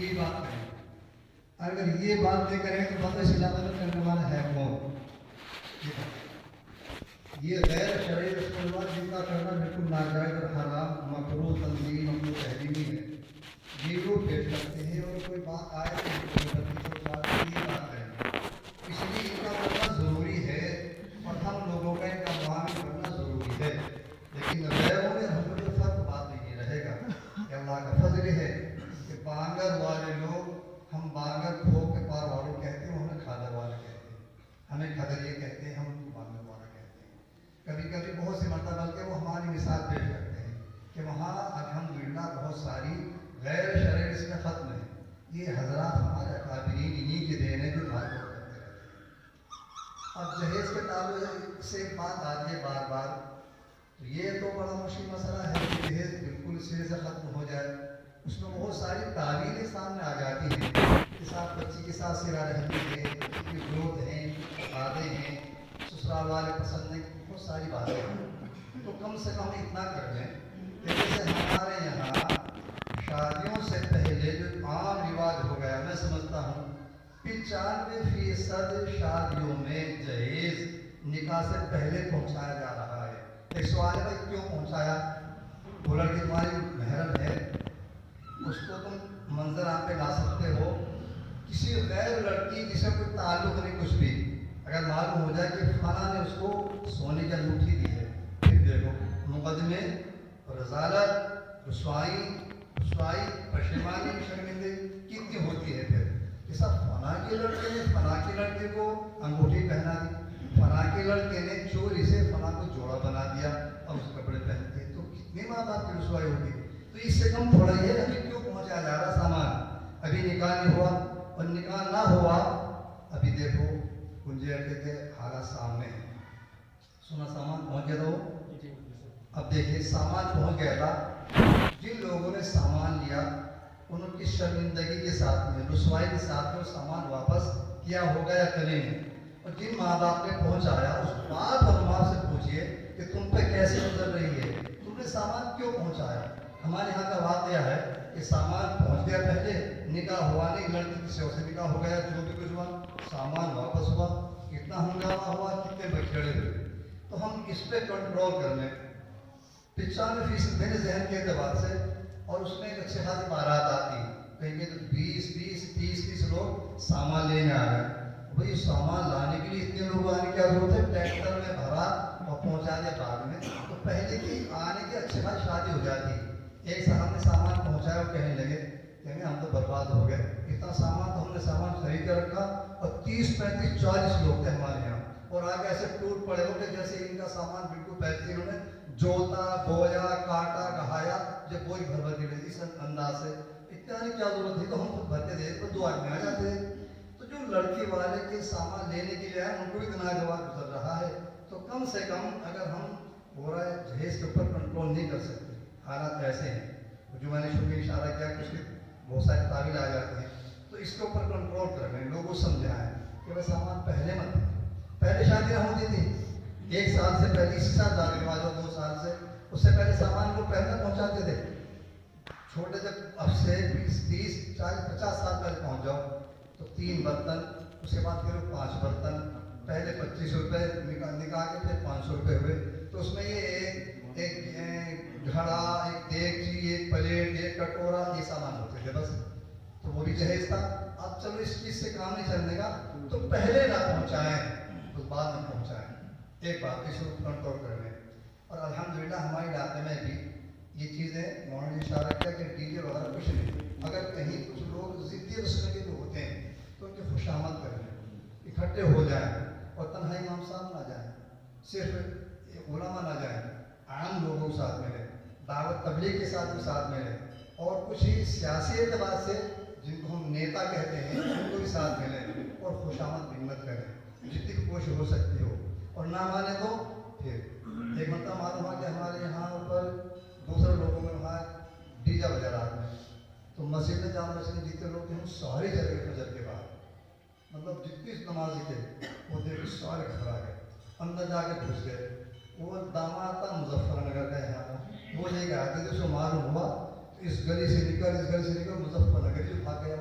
یہ بات کریں. اگر یہ بات نہیں کریں تو پتہ چلا کرنے والا ہے کون. یہ غیر شرعی رسومات جن کا کرنا بالکل ناجائز اور حرام مکروہ تنظیم اور تحریمی ہے، یہ لوگ پیش کرتے ہیں. اور کوئی بات آئے تو یہ بات کریں، اس لیے ان کا کرنا ضروری ہے اور ہم لوگوں کا ان کا معاملہ کرنا ضروری ہے. لیکن غیروں میں ہم کو فرق بات نہیں رہے گا کہ اللہ کا فضل ہے کہ بانگر والے لوگ، ہم بانگر کھو کے پار والوں کہتے ہیں، وہ ہمیں کھادر والے کہتے ہیں، ہمیں کھدریے کہتے ہیں، ہم ان کو بانگر والا کہتے ہیں. کبھی کبھی بہت سے مرتبہ بلکہ وہ ہماری مثال پیش کرتے ہیں کہ وہاں الحمدللہ بہت ساری غیر شرعی رسمیں ختم ہیں. یہ حضرات ہمارے اکابرین انہی کے دین ہے جو بات کرتے رہتے ہیں. اب جہیز کے تعلق سے بات آتی ہے بار بار، تو یہ تو بڑا مشکل مسئلہ ہے کہ جہیز بالکل سرے سے ختم ہو جائے. اس میں بہت ساری تعویلیں سامنے آ جاتی ہیں کہ صاحب بچی کے ساتھ سرا رہتی ہے، اس کی گروتھ ہیں، وعدے ہیں، سسرال والے پسند نہیں، بہت ساری باتیں ہیں. تو کم سے کم اتنا کر لیں کہ جیسے ہمارے یہاں شادیوں سے پہلے جو عام رواج ہو گیا، میں سمجھتا ہوں 95% شادیوں میں جہیز نکاح سے پہلے پہنچایا جا رہا ہے. ایک سوال ہے بھائی کیوں پہنچایا؟ وہ لڑکی تمہاری محرم ہے، اس کو تم منظر آپ پہ لا سکتے ہو. کسی غیر لڑکی جسے کوئی تعلق نہیں کچھ بھی، اگر معلوم ہو جائے کہ فلاں نے اس کو سونے کی انگوٹھی دی ہے، پھر دیکھو مقدمے، رضالت، رسوائی، پشیمانی، شرمندگی کتنی ہوتی ہے. پھر کہ سب فلاں کے لڑکے نے فلاں کے لڑکے کو انگوٹھی پہنا دی، فلاں کے لڑکے نے چوری سے فلاں کو جوڑا بنا دیا اور اس کپڑے پہنتے، تو کتنی ماں باپ کی رسوائی ہوگی. تو اس سے کم تھوڑا یہ ہے کہ کیوں پہنچایا جا رہا سامان. ابھی نکاح نہیں ہوا، اور نکاح نہ ہوا ابھی دیکھو گنجیٹے کے حالات سامنے ہیں. سنا سامان پہنچ گیا تھا. اب دیکھیے سامان پہنچ گیا تھا، جن لوگوں نے سامان لیا ان کی شرمندگی کے ساتھ میں، رسوائی کے ساتھ میں سامان واپس کیا ہوگا یا کریں گے. اور جن ماں باپ نے پہنچایا اس بات اور ماں سے پوچھئے کہ تم پہ کیسے گزر رہی ہے، تم نے سامان کیوں پہنچایا. ہمارے یہاں کا واقعہ ہے کہ سامان پہنچ گیا پہلے، نکاح ہوا نہیں، لڑکی کسی اور سے نکاح ہو گیا، جو بھی کچھ ہوا سامان واپس ہوا، کتنا ہنگامہ ہوا، کتنے بچڑے ہوئے. تو ہم اس پہ کنٹرول کر لیں. 95% میرے ذہن کے اعتبار سے، اور اس میں ایک اچھے خاصی بارات آتی، کہیں گے تو 20-30 لوگ سامان لینے آ رہے ہیں. بھائی سامان لانے کے لیے اتنے لوگ آنے کی کیا ضرورت ہے؟ ٹریکٹر میں بھرا اور پہنچا دیا بعد میں. تو پہلے کی آنے کی اچھے خاصی شادی ہو جاتی. ایک صاحب نے سامان پہنچایا اور کہنے لگے کہ ہم تو برباد ہو گئے، اتنا سامان تو ہم نے سامان خرید کے رکھا، اور 30-35-40 لوگ تھے ہمارے یہاں، اور آگے ایسے ٹوٹ پڑے ہو کہ جیسے ان کا سامان بالکل بیٹھے انہوں نے جوتا، بویا، کاٹا، گہایا، جب وہی بھر بھر کے لے اس انداز سے. اتنا نہیں کیا ضرورت تھی، تو ہم خود بھرتے تھے تو 2 آدمی آ جاتے تھے. تو جو لڑکی والے کے سامان لینے کے لیے آئے ان کو بھی اتنا جواب گزر رہا ہے. تو کم سے کم اگر ہم پورا جہیز کے اوپر کنٹرول نہیں کر سکتے، حالات ایسے ہیں جو میں نے شروع میں اشارہ کیا کہ اس کے بہت سارے تعویل آ جاتے ہیں، تو اس کے اوپر کنٹرول کر لیں، لوگوں سمجھائیں کہ وہ سامان پہلے مت. پہلے شادیاں ہوتی تھی 1 سال سے پہلے، اسی سال دار رواج ہو 2 سال سے، اس سے پہلے سامان کو پہلے پہنچاتے تھے. چھوٹے جب اب سے 20-30-40-50 سال پہلے پہنچ جاؤ تو 3 برتن، اس کے بعد پھر 5 برتن، پہلے 25 روپے نکال کے پھر 500 روپے ہوئے. تو اس میں یہ ایک گھڑا، ایک دیگچی، ایک پلیٹ، ایک کٹورا، یہ سامان ہوتے تھے بس. تو وہ بھی جہیز تھا. اب چلو اس چیز سے کام نہیں چلنے گا تو پہلے نہ پہنچائیں تو بعد میں پہنچائیں. ایک بات اس کو کنٹرول کر لیں. اور الحمدللہ ہمارے علاقے میں بھی یہ چیزیں مولانا نے اشارہ کیا کہ ڈی جے وغیرہ کچھ نہیں. اگر کہیں کچھ لوگ ضدی قسم کے جو ہوتے ہیں تو ان کی خوشامد کریں، اکٹھے ہو جائیں، اور تنہا امام صاحب نہ جائیں، صرف علماء نہ جائیں، عام لوگوں کے ساتھ میں رہیں، دعوت تبلیغ کے ساتھ بھی ساتھ میں رہیں، اور کچھ ہی سیاسی اعتبار سے جن کو ہم نیتا کہتے ہیں ان کو بھی ساتھ میں لیں، اور خوشامد ہمت کریں جتنی کوشش ہو سکتی ہو. اور نہ مانے تو پھر ایک مرتبہ معلوم ہوا کہ ہمارے یہاں اوپر دوسرے لوگوں میں وہاں ڈی جے وغیرہ میں، تو مسجد میں جامع مسجد میں جتنے لوگ تھے وہ سارے چلے گئے فجر کے بعد، مطلب جتنی نمازی تھے وہ دیکھ کے سارے گھبرا گئے، اندر جا کے گھس گئے. وہ داماد تھا مظفر نگر کا یہاں کا، وہ لے کے آتے تھے، اس کو معلوم ہوا تو اس گلی سے نکل مظفر نگر سے بھاگ گیا.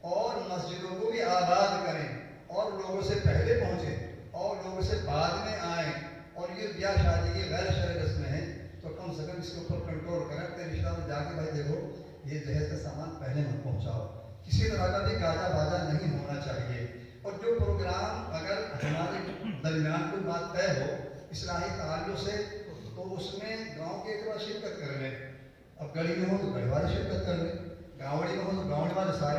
اور مسجدوں کو بھی آباد کریں اور لوگوں سے پہلے پہنچیں اور لوگوں سے بعد میں آئیں. اور یہ بیاہ شادی کی غیر شرعی رسمیں ہیں تو کم سے کم اس کے اوپر کنٹرول کریں. اپنے رشتہ دار جا کے بھائی دیکھو یہ جہیز کا سامان پہلے مت پہنچاؤ. کسی طرح کا بھی گاجا باجا نہیں ہونا چاہیے. اور جو پروگرام اگر ہمارے درمیان کوئی بات طے ہو اصلاحی تعلق سے تو اس میں گاؤں کے اعتبار شرکت کر لیں. اب گلی میں ہو تو گلی والے شرکت کر لیں, گاؤں میں ہو تو گاؤں والے سارے